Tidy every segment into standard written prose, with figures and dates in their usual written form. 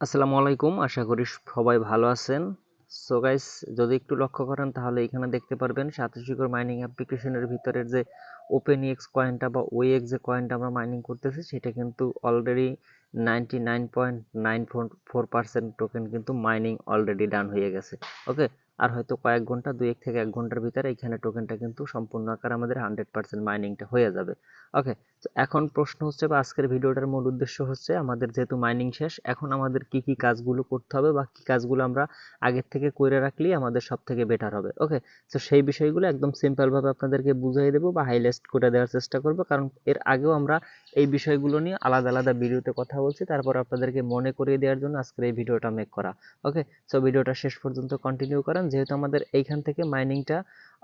আসসালামু আলাইকুম, আশা করি সবাই ভালো আছেন। সো গাইস, যদি একটু লক্ষ্য করেন তাহলে এখানে দেখতে পারবেন সাতোশি মাইনিং অ্যাপ্লিকেশনের ভিতরের যে ওপেনইএক্স কয়েনটা বা ওএক্স যে কয়েনটা আমরা মাইনিং করতেছি সেটা কিন্তু অলরেডি 99.94% টোকেন কিন্তু মাইনিং অলরেডি ডান হয়ে গেছে। ওকে, আর হয়তো কয়েক ঘন্টা 2 থেকে 1 ঘন্টার ভিতরে এখানে টোকেনটা কিন্তু সম্পূর্ণ আকারে আমাদের 100% মাইনিংটা হয়ে যাবে। ওকে, তো এখন প্রশ্ন হচ্ছে বা আজকের ভিডিওটার মূল উদ্দেশ্য হচ্ছে আমাদের যেহেতু মাইনিং শেষ, এখন আমাদের কি কি কাজগুলো করতে হবে বা কি কাজগুলো আমরা আগের থেকে করে রাখলেই আমাদের সব থেকে বেটার হবে। ওকে, তো সেই বিষয়গুলো একদম সিম্পল ভাবে আপনাদেরকে বুঝিয়ে দেবো বা হাইলাইট করে দেওয়ার চেষ্টা করবো, কারণ এর আগেও আমরা এই বিষয়গুলো নিয়ে আলাদা আলাদা ভিডিওতে কথা বলছি। তারপর আপনাদেরকে মনে করিয়ে দেওয়ার জন্য আজকের এই ভিডিওটা মেক করা। ওকে, সো ভিডিওটা শেষ পর্যন্ত কন্টিনিউ করেন, যেহেতু আমাদের এইখান থেকে মাইনিংটা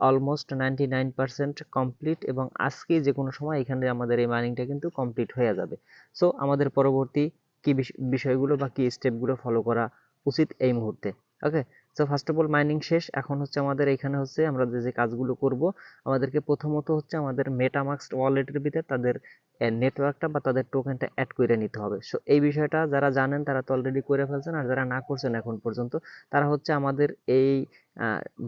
অলমোস্ট 99% কমপ্লিট এবং আজকে যে কোনো সময় এখানে আমাদের এই মাইনিংটা কিন্তু কমপ্লিট হয়ে যাবে। সো আমাদের পরবর্তী কি বিষয়গুলো বা কি স্টেপগুলো ফলো করা উচিত এই মুহূর্তে। Okay, so first of all mining শেষ, এখন হচ্ছে আমাদের এখানে হচ্ছে আমরা যে যে কাজগুলো করব, আমাদেরকে প্রথমত হচ্ছে আমাদের মেটামাস্ক ওয়ালেটের ভিতরে তাদের নেটওয়ার্কটা বা তাদের টোকেনটা অ্যাড করে নিতে হবে। সো এই বিষয়টা যারা জানেন তারা তো অলরেডি করে ফেলছেন, আর যারা না করছেন এখন পর্যন্ত তারা হচ্ছে আমাদের এই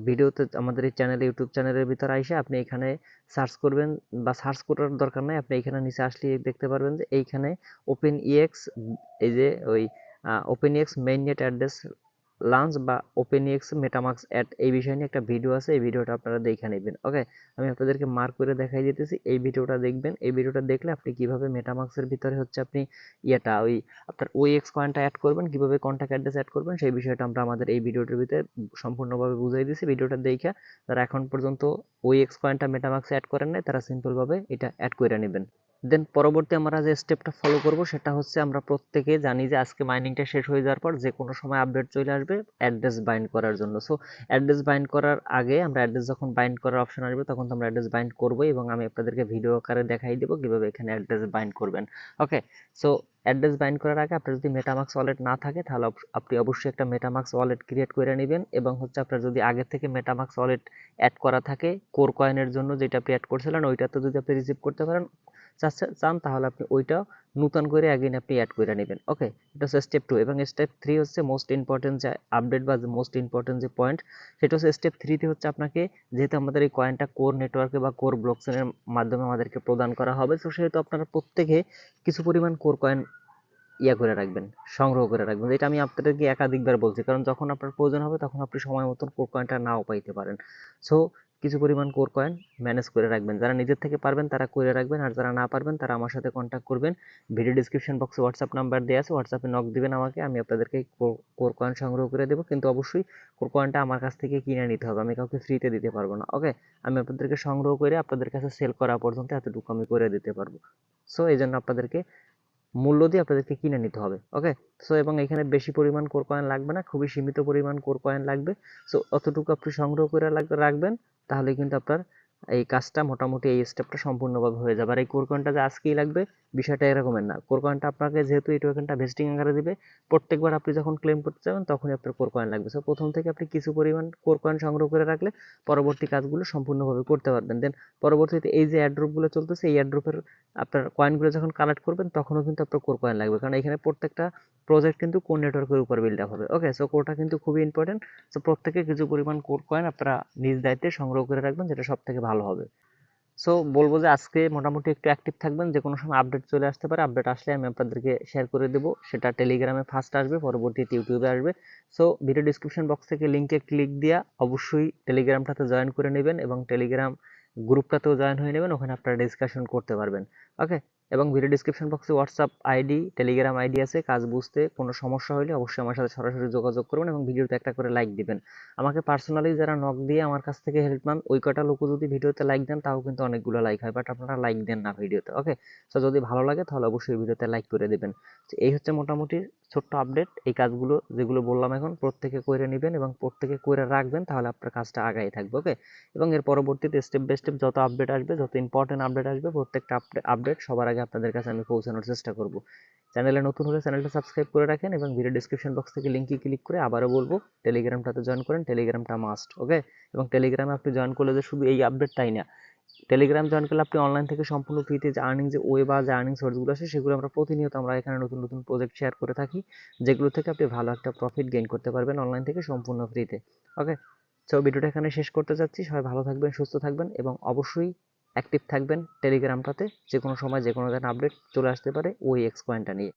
ভিডিওতে আমাদের এই চ্যানেলে ইউটিউব চ্যানেলের ভিতরে আইসে আপনি এখানে সার্চ করবেন, বা সার্চ করার দরকার নাই, আপনি এখানে নিচে আসলে দেখতে পারবেন যে এইখানে ওপেন ইএক্স, এই যে ওই open EX main net address launch বা ওপেন ইএক্স মেটামাস্ক অ্যাড, এই বিষয় নিয়ে একটা ভিডিও আছে, এই ভিডিওটা আপনারা দেখে নেবেন। ওকে, আমি আপনাদেরকে মার্ক করে দেখাই দিতেছি, এই ভিডিওটা দেখবেন। এই ভিডিওটা দেখলে আপনি কিভাবে মেটামাস্কের ভিতরে হচ্ছে আপনি ইয়েটা ওই আপনার ওএক্স কয়েনটা অ্যাড করবেন, কিভাবে কন্ট্যাক্ট অ্যাড্রেস অ্যাড করবেন, সেই বিষয়টা আমরা আমাদের এই ভিডিওটার ভিতরে সম্পূর্ণভাবে বুঝিয়ে দিয়েছি। ভিডিওটা দেখে যারা এখন পর্যন্ত ওএক্স কয়েনটা মেটামাস্কে অ্যাড করেন নাই তারা সিম্পলভাবে এটা অ্যাড করে নেবেন। দেন পরবর্তী আমরা যে স্টেপটা ফলো করব সেটা হচ্ছে, আমরা প্রত্যেকে জানি যে আজকে মাইনিংটা শেষ হয়ে যাওয়ার পর যে কোনো সময় আপডেট চলে আসবে অ্যাড্রেস বাইন্ড করার জন্য। সো অ্যাড্রেস বাইন্ড করার আগে আমরা অ্যাড্রেস যখন বাইন্ড করার অপশন আসবে তখন তো আমরা অ্যাড্রেস বাইন্ড করবোই, এবং আমি আপনাদেরকে ভিডিও আকারে দেখাই দেবো কিভাবে এখানে অ্যাড্রেস বাইন্ড করবেন। ওকে, সো অ্যাড্রেস বাইন্ড করার আগে আপনার যদি মেটামাস্ক ওয়ালেট না থাকে তাহলে আপনি অবশ্যই একটা মেটামাস্ক ওয়ালেট ক্রিয়েট করে নেবেন, এবং হচ্ছে আপনার যদি আগে থেকে মেটামাস্ক ওয়ালেট অ্যাড করা থাকে কোর কয়েনের জন্য যেটা আপনি অ্যাড করছিলেন ওইটাতে যদি আপনি রিসিভ করতে পারেন চান তাহলে আপনি ওইটা নতুন করে অ্যাগেন আপনি অ্যাড করে নেবেন। ওকে, এটা হচ্ছে স্টেপ 2, এবং স্টেপ 3 হচ্ছে মোস্ট ইম্পর্টেন্ট যে আপডেট বা মোস্ট ইম্পর্টেন্ট যে পয়েন্ট, সেটা হচ্ছে স্টেপ 3তে হচ্ছে আপনাকে, যেহেতু আমাদের এই কয়েনটা কোর নেটওয়ার্কে বা কোর ব্লকচেনের মাধ্যমে আমাদেরকে প্রদান করা হবে, তো সেহেতু আপনারা প্রত্যেকে কিছু পরিমাণ কোর কয়েন করে রাখবেন, সংগ্রহ করে রাখবেন। এটা আমি আপনাদেরকে একাধিকবার বলছি, কারণ যখন আপনার প্রয়োজন হবে তখন আপনি সময় মতন কোর কয়েনটা নাও পাইতে পারেন। সো কিছু পরিমাণ কোর কয়েন ম্যানেজ করে রাখবেন, যারা নিজের থেকে পারবেন তারা করে রাখবেন, আর যারা না পারবেন তারা আমার সাথে কন্ট্যাক্ট করবেন। ভিডিও ডিসক্রিপশন বক্সে হোয়াটসঅ্যাপ নাম্বার দেওয়া আছে, হোয়াটসঅ্যাপে নক দিবেন আমাকে, আমি আপনাদেরকে কোর কয়েন সংগ্রহ করে দেবো, কিন্তু অবশ্যই কোর কয়েনটা আমার কাছ থেকে কিনে নিতে হবে, আমি কাউকে ফ্রিতে দিতে পারবো না। ওকে, আমি আপনাদেরকে সংগ্রহ করে আপনাদের কাছে সেল করা পর্যন্ত এতটুকু আমি করে দিতে পারবো। সো এই জন্য আপনাদেরকে মূল্য দিয়ে আপনাদেরকে কিনে নিতে হবে। ওকে, সো এবং এখানে বেশি পরিমাণ কোর কয়েন লাগবে না, খুবই সীমিত পরিমাণ কোর কয়েন লাগবে। সো অতটুকু আপনি সংগ্রহ করে রাখবেন, তাহলে কিন্তু আপনার এই কাজটা মোটামুটি এই স্টেপটা সম্পূর্ণভাবে হয়ে যাবে। আর এই কোর কয়েনটা যে আজকেই লাগবে বিষয়টা এরকমের না, কোর কয়েনটা আপনাকে যেহেতু এই টোকেনটা ভেস্টিং আকারে দিবে, প্রত্যেকবার আপনি যখন ক্লেম করতে যাবেন তখনই আপনার কোর কয়েন লাগবে। সো প্রথম থেকে আপনি কিছু পরিমাণ কোর কয়েন সংগ্রহ করে রাখলে পরবর্তী কাজগুলো সম্পূর্ণভাবে করতে পারবেন। দেন পরবর্তীতে এই যে অ্যাড্রপগুলো চলতেছে, এই অ্যাড্রপের আপনার কয়েনগুলো যখন কালেক্ট করবেন তখনও কিন্তু আপনার কোর কয়েন লাগবে, কারণ এখানে প্রত্যেকটা প্রজেক্ট কিন্তু কোর নেটওয়ার্কের উপর বিল্ড আপ হবে। ওকে, সো কোরটা কিন্তু খুবই ইম্পর্টেন্ট। সো প্রত্যেকে কিছু পরিমাণ কোর কয়েন আপনারা নিজ দায়িত্বে সংগ্রহ করে রাখবেন, যেটা সব থেকে ভালো হবে। সো বলবো যে আজকে মোটামুটি একটু অ্যাক্টিভ থাকবেন, যে কোনো সময় আপডেট চলে আসতে পারে, আপডেট আসলে আমি আপনাদেরকে শেয়ার করে দেবো, সেটা টেলিগ্রামে ফার্স্ট আসবে, পরবর্তীতে ইউটিউবে আসবে। সো ভিডিও ডিসক্রিপশন বক্স থেকে লিঙ্কে ক্লিক দিয়া অবশ্যই টেলিগ্রামটাতে জয়েন করে নেবেন, এবং টেলিগ্রাম গ্রুপটাতেও জয়েন হয়ে নেবেন, ওখানে আপনারা ডিসকাশন করতে পারবেন। ওকে, এবং ভিডিও ডিসক্রিপশন বক্সে হোয়াটসঅ্যাপ আইডি টেলিগ্রাম আইডি আছে, কাজ বুঝতে কোনো সমস্যা হলে অবশ্যই আমার সাথে সরাসরি যোগাযোগ করবেন, এবং ভিডিওতে একটা করে লাইক দিবেন। আমাকে পার্সোনালি যারা নক দিয়ে আমার কাছ থেকে হেল্প পান, ওই কটা লোকও যদি ভিডিওতে লাইক দেন তাও কিন্তু অনেকগুলো লাইক হয়, বাট আপনারা লাইক দেন না ভিডিওতে। ওকে, সো যদি ভালো লাগে তাহলে অবশ্যই ভিডিওতে লাইক করে দেবেন। তো এই হচ্ছে মোটামুটি ছোট্ট আপডেট, এই কাজগুলো যেগুলো বললাম এখন প্রত্যেকে করে নেবেন এবং প্রত্যেকে করে রাখবেন, তাহলে আপনার কাজটা আগাই থাকবে। ওকে, এবং এর পরবর্তীতে স্টেপ বাই স্টেপ যত আপডেট আসবে, যত ইম্পর্টেন্ট আপডেট আসবে, প্রত্যেকটা আপডেট সবার আগে আপনাদের কাছে আমি পৌঁছানোর চেষ্টা করব। চ্যানেলে নতুন হলে চ্যানেলটা সাবস্ক্রাইব করে রাখেন, এবং ভিডিও ডিসক্রিপশন বক্স থেকে লিঙ্কে ক্লিক করে আবারও বলবো টেলিগ্রামটাতে জয়েন করেন, টেলিগ্রামটা মাস্ট। ওকে, এবং টেলিগ্রামে আপনি জয়েন করলে যে শুধু এই আপডেট তাই না, টেলিগ্রাম জয়েন করলে আপনি অনলাইন থেকে সম্পূর্ণ ফ্রিতে যে আর্নিং যে ওয়ে বা যে আর্নিং সোর্সগুলো আছে সেগুলো আমরা প্রতিনিয়ত আমরা এখানে নতুন নতুন প্রজেক্ট শেয়ার করে থাকি, যেগুলো থেকে আপনি ভালো একটা প্রফিট গেইন করতে পারবেন অনলাইন থেকে সম্পূর্ণ ফ্রিতে। ওকে, সো ভিডিওটা এখানে শেষ করতে চাচ্ছি। সবাই ভালো থাকবেন, সুস্থ থাকবেন এবং অবশ্যই অ্যাক্টিভ থাকবেন টেলিগ্রামটাতে। যে কোনো সময় যে কোনো ধরনের আপডেট চলে আসতে পারে ওই এক্স কয়েনটা নিয়ে।